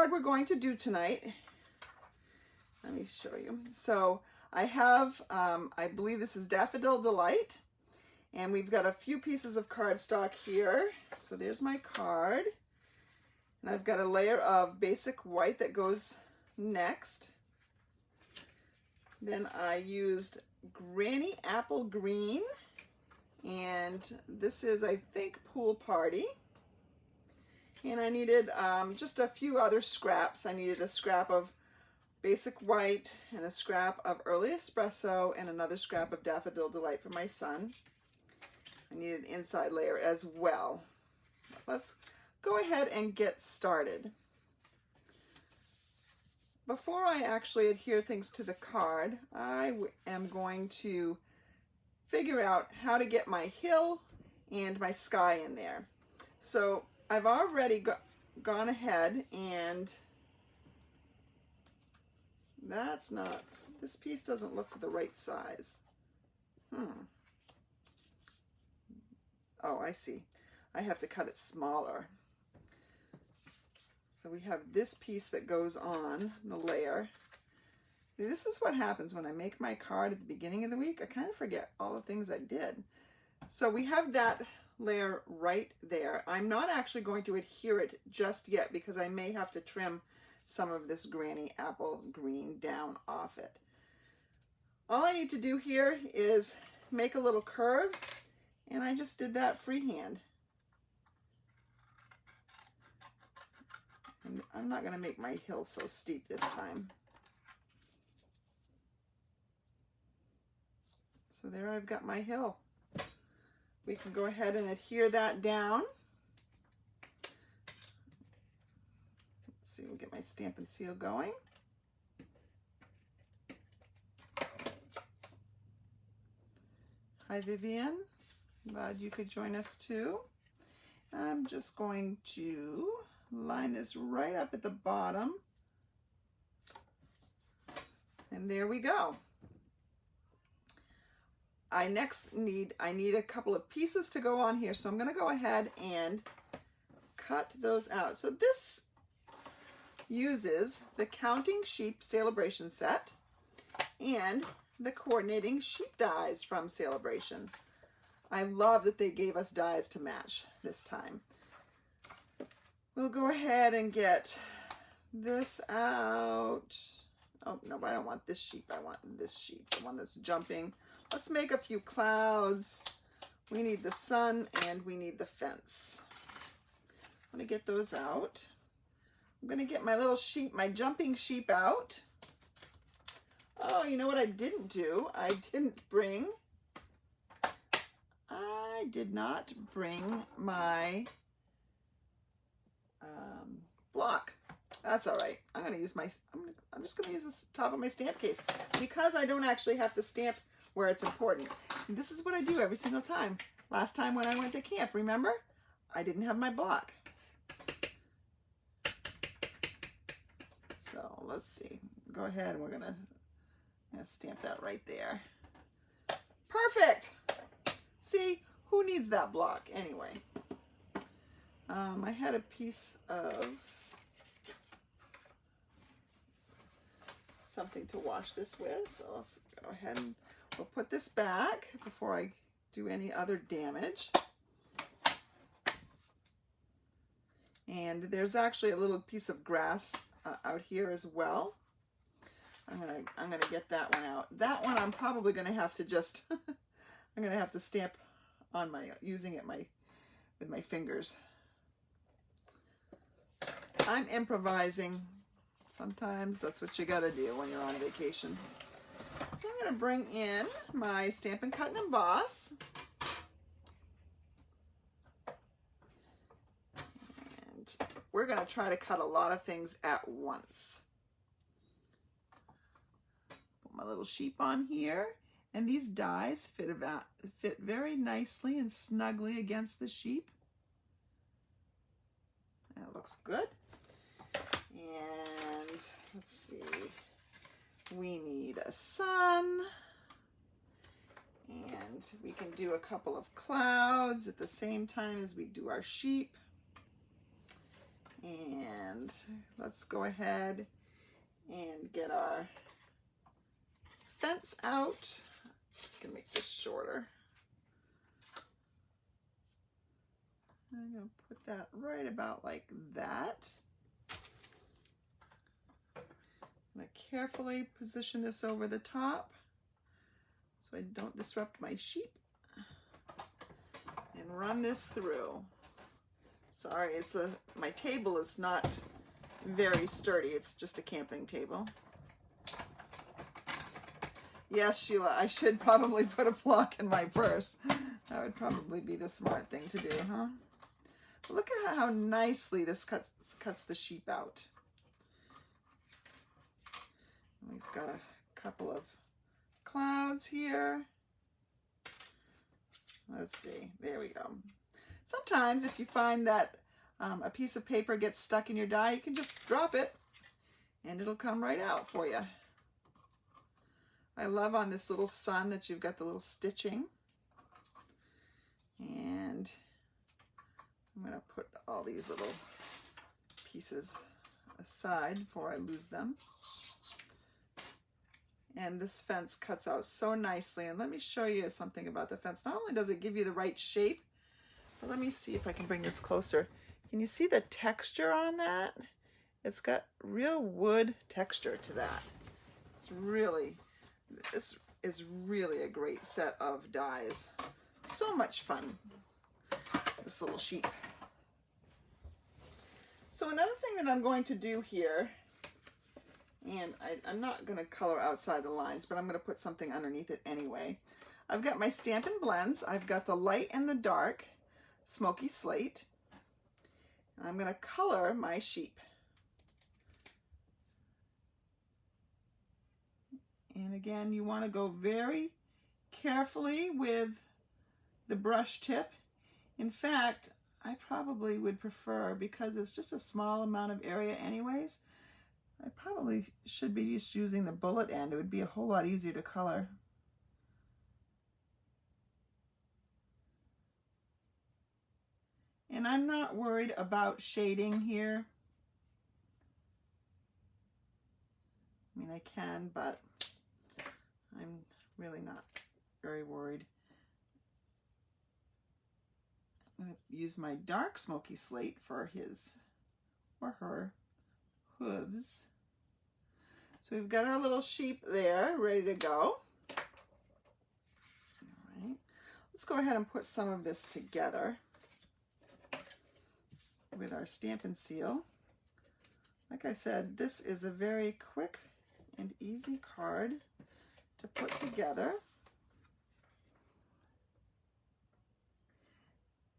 card we're going to do tonight. Let me show you. So I have, I believe this is Daffodil Delight. And we've got a few pieces of cardstock here. So there's my card. And I've got a layer of basic white that goes next. Then I used Granny Apple Green. And this is, I think, Pool Party. And I needed just a few other scraps. I needed a scrap of basic white and a scrap of early espresso and another scrap of Daffodil Delight for my son. I need an inside layer as well. Let's go ahead and get started. Before I actually adhere things to the card, I am going to figure out how to get my hill and my sky in there. So I've already gone ahead and that's not, this piece doesn't look the right size. Oh, I see. I have to cut it smaller. So we have this piece that goes on the layer. This is what happens when I make my card at the beginning of the week. I kind of forget all the things I did. So we have that layer right there. I'm not actually going to adhere it just yet because I may have to trim some of this Granny Apple Green down off it. All I need to do here is make a little curve, and I just did that freehand. And I'm not going to make my hill so steep this time. So there I've got my hill. We can go ahead and adhere that down. Let's see, we'll get my stamp and seal going. Hi Vivian, glad you could join us too. I'm just going to line this right up at the bottom. And there we go. I need a couple of pieces to go on here, so I'm going to go ahead and cut those out. So this uses the Counting Sheep Celebration set and the coordinating sheep dies from Celebration. I love that they gave us dies to match this time. We'll go ahead and get this out. Oh, no, I don't want this sheep. I want this sheep, the one that's jumping. Let's make a few clouds. We need the sun and we need the fence. I'm going to get those out. I'm going to get my little sheep, my jumping sheep out. Oh, you know what I didn't do? I did not bring my block. That's all right. I'm going to use I'm just going to use the top of my stamp case because I don't actually have to stamp where it's important. And this is what I do every single time. Last time when I went to camp, remember? I didn't have my block. So let's see. Go ahead and we're going to stamp that right there. Perfect. See, who needs that block anyway? I had a piece of something to wash this with, so let's go ahead and we'll put this back before I do any other damage. And there's actually a little piece of grass out here as with I'm gonna get that one out. That one I'm probably gonna have to just I'm gonna have to stamp on using it with my fingers. I'm improvising. Sometimes that's what you gotta do when you're on vacation. I'm gonna bring in my Stampin' Cut and Emboss. And we're gonna try to cut a lot of things at once. Put my little sheep on here. And these dies fit very nicely and snugly against the sheep. That looks good. And let's see, we need a sun, and we can do a couple of clouds at the same time as we do our sheep. And And let's go ahead and get our fence out. I can make this shorter. I'm going to put that right about like that. I'm going to carefully position this over the top so I don't disrupt my sheep, and run this through. Sorry, my table is not very sturdy. It's just a camping table. Yes, Sheila, I should probably put a block in my purse. That would probably be the smart thing to do, huh? But look at how nicely this cuts the sheep out. We've got a couple of clouds here. Let's see, there we go. Sometimes if you find that a piece of paper gets stuck in your die, you can just drop it and it'll come right out for you. I love on this little sun that you've got the little stitching. And I'm going to put all these little pieces aside before I lose them. And this fence cuts out so nicely. And let me show you something about the fence. Not only does it give you the right shape, but let me see if I can bring this closer. Can you see the texture on that? It's got real wood texture to that. This is really a great set of dies. So much fun, this little sheep. So another thing that I'm going to do here, and I'm not going to color outside the lines, but I'm going to put something underneath it anyway. I've got my Stampin' Blends. I've got the light and the dark smoky slate. And I'm going to color my sheep. And again, you want to go very carefully with the brush tip. In fact, I probably would prefer, because it's just a small amount of area anyways, I probably should be just using the bullet end. It would be a whole lot easier to color. And I'm not worried about shading here. I mean, I can, but I'm really not very worried. I'm going to use my dark smoky slate for his or her hooves. So we've got our little sheep there ready to go. All right, let's go ahead and put some of this together with our Stampin' Seal. Like I said, this is a very quick and easy card to put together.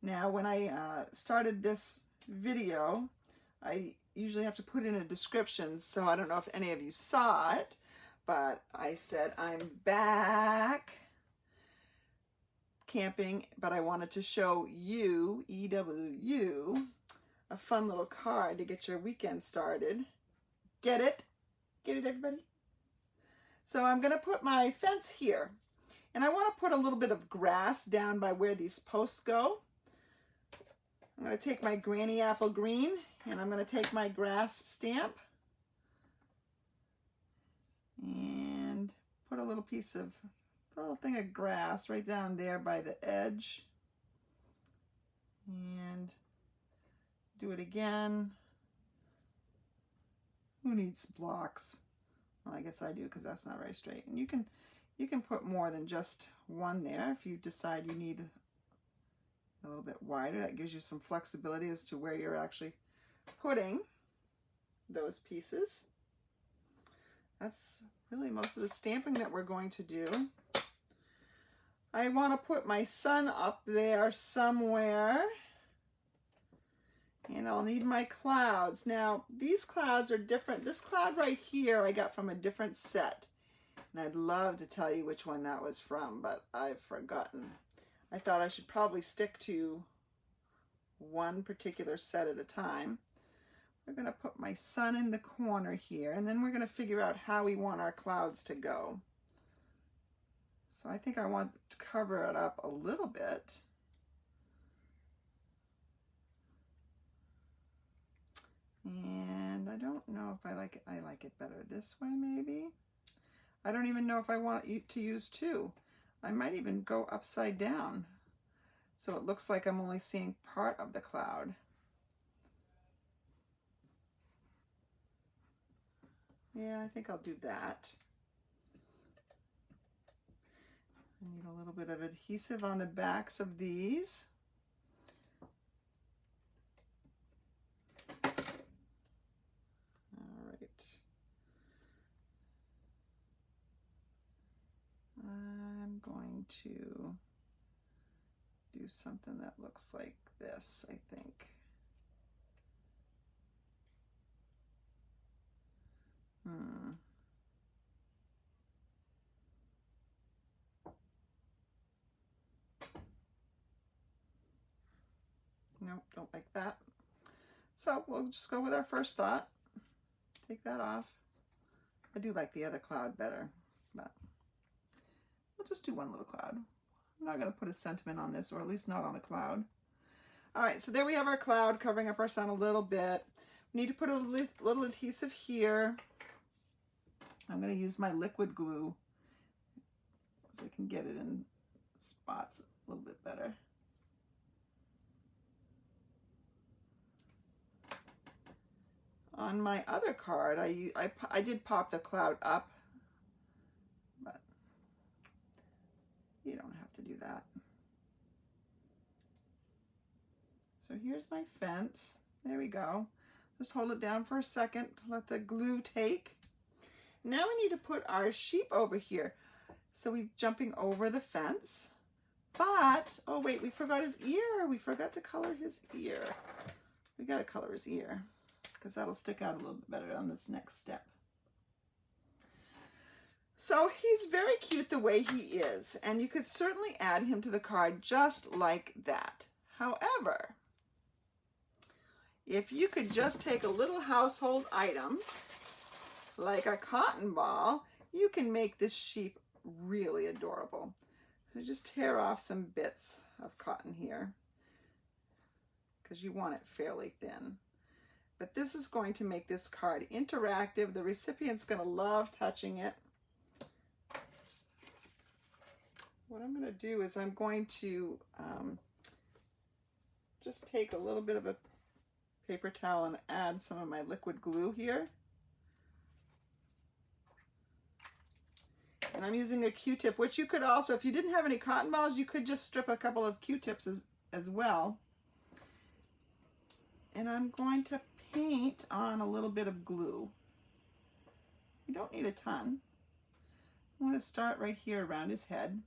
Now, when I started this video, I usually have to put in a description, so I don't know if any of you saw it, but I said I'm back camping, but I wanted to show you, EWU, a fun little card to get your weekend started. Get it? Get it, everybody? So I'm going to put my fence here, and I want to put a little bit of grass down by where these posts go. I'm going to take my Granny Apple Green, and I'm going to take my grass stamp and put a little thing of grass right down there by the edge, and do it again. Who needs blocks? Well, I guess I do, because that's not very straight. And you can put more than just one there if you decide you need a little bit wider. That gives you some flexibility as to where you're actually putting those pieces. That's really most of the stamping that we're going to do. I want to put my sun up there somewhere, and I'll need my clouds. Now, these clouds are different. This cloud right here I got from a different set, and I'd love to tell you which one that was from, but I've forgotten. I thought I should probably stick to one particular set at a time. We're going to put my sun in the corner here, and then we're going to figure out how we want our clouds to go. So I think I want to cover it up a little bit. And I don't know if I like it. I like it better this way, maybe. I don't even know if I want to use two. I might even go upside down, so it looks like I'm only seeing part of the cloud. Yeah, I think I'll do that. I need a little bit of adhesive on the backs of these. All right. I'm going to do something that looks like this, I think. Nope, don't like that. So we'll just go with our first thought. Take that off. I do like the other cloud better, but we'll just do one little cloud. I'm not going to put a sentiment on this, or at least not on a cloud. All right, so there we have our cloud covering up our sun a little bit. We need to put a little adhesive here. I'm going to use my liquid glue so I can get it in spots a little bit better. On my other card, I did pop the cloud up, but you don't have to do that. So here's my fence. There we go. Just hold it down for a second to let the glue take. Now we need to put our sheep over here. So we're jumping over the fence, but, oh wait, we forgot his ear. We forgot to color his ear. We gotta color his ear, because that'll stick out a little bit better on this next step. So he's very cute the way he is, and you could certainly add him to the card just like that. However, if you could just take a little household item, like a cotton ball, you can make this sheep really adorable. So just tear off some bits of cotton here, because you want it fairly thin. But this is going to make this card interactive. The recipient's going to love touching it. What I'm going to do is I'm going to just take a little bit of a paper towel and add some of my liquid glue here. And I'm using a Q-tip, which you could also, if you didn't have any cotton balls, you could just strip a couple of Q-tips as well. And I'm going to paint on a little bit of glue. You don't need a ton. I'm going to start right here around his head.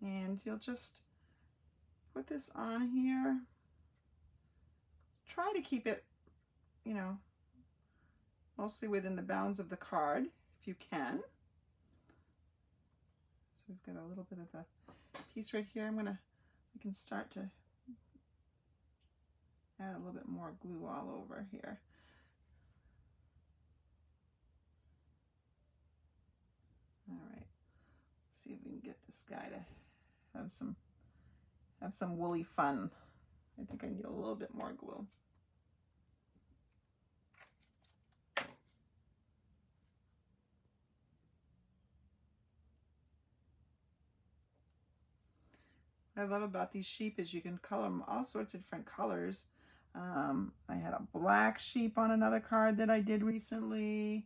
And you'll just put this on here. Try to keep it, you know, mostly within the bounds of the card, if you can. So we've got a little bit of a piece right here. I can start to add a little bit more glue all over here. All right, let's see if we can get this guy to have some woolly fun. I think I need a little bit more glue. What I love about these sheep is you can color them all sorts of different colors. I had a black sheep on another card that I did recently,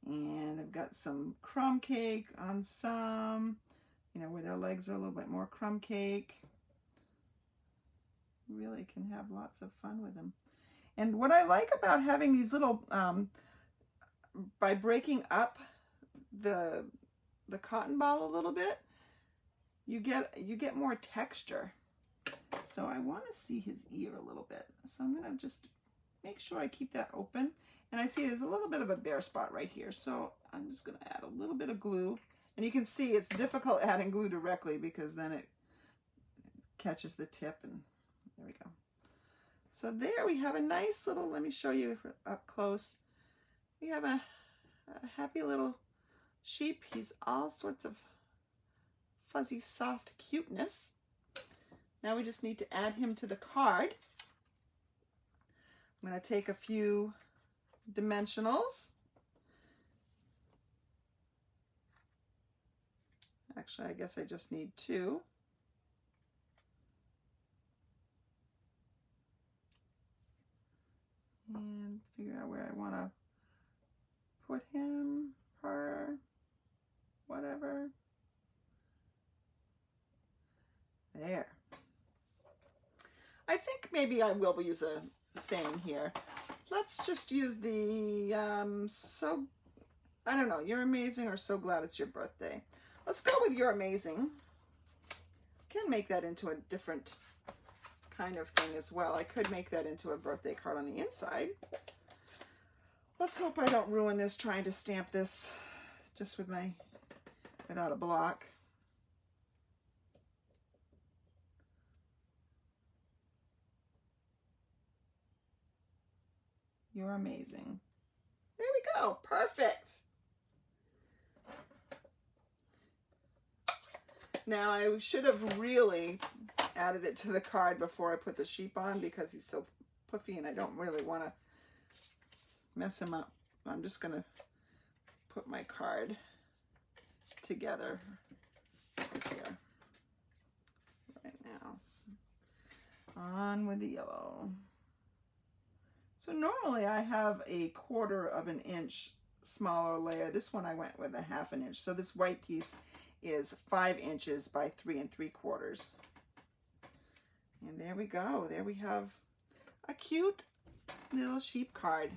and I've got some crumb cake on some, you know, where their legs are a little bit more crumb cake. You really can have lots of fun with them. And what I like about having these little, by breaking up the cotton ball a little bit, you get more texture. So I want to see his ear a little bit. So I'm going to just make sure I keep that open. And I see there's a little bit of a bare spot right here. So I'm just going to add a little bit of glue. And you can see it's difficult adding glue directly because then it catches the tip. And there we go. So there we have a nice little, let me show you up close. We have a happy little sheep. He's all sorts of fuzzy, soft cuteness. Now we just need to add him to the card. I'm going to take a few dimensionals. Actually, I guess I just need 2. And figure out where I want to put him, her, whatever. There. I think maybe I will use a saying here. Let's just use the, I don't know, you're amazing or so glad it's your birthday. Let's go with you're amazing. Can make that into a different kind of thing as well. I could make that into a birthday card on the inside. Let's hope I don't ruin this trying to stamp this just with without a block. You're amazing. There we go. Perfect. Now I should have really added it to the card before I put the sheep on because he's so puffy and I don't really want to mess him up. I'm just going to put my card together here right now. On with the yellow. So normally I have a 1/4 of an inch smaller layer. This one I went with a 1/2 inch. So this white piece is 5 inches by 3 3/4. And there we go. There we have a cute little sheep card.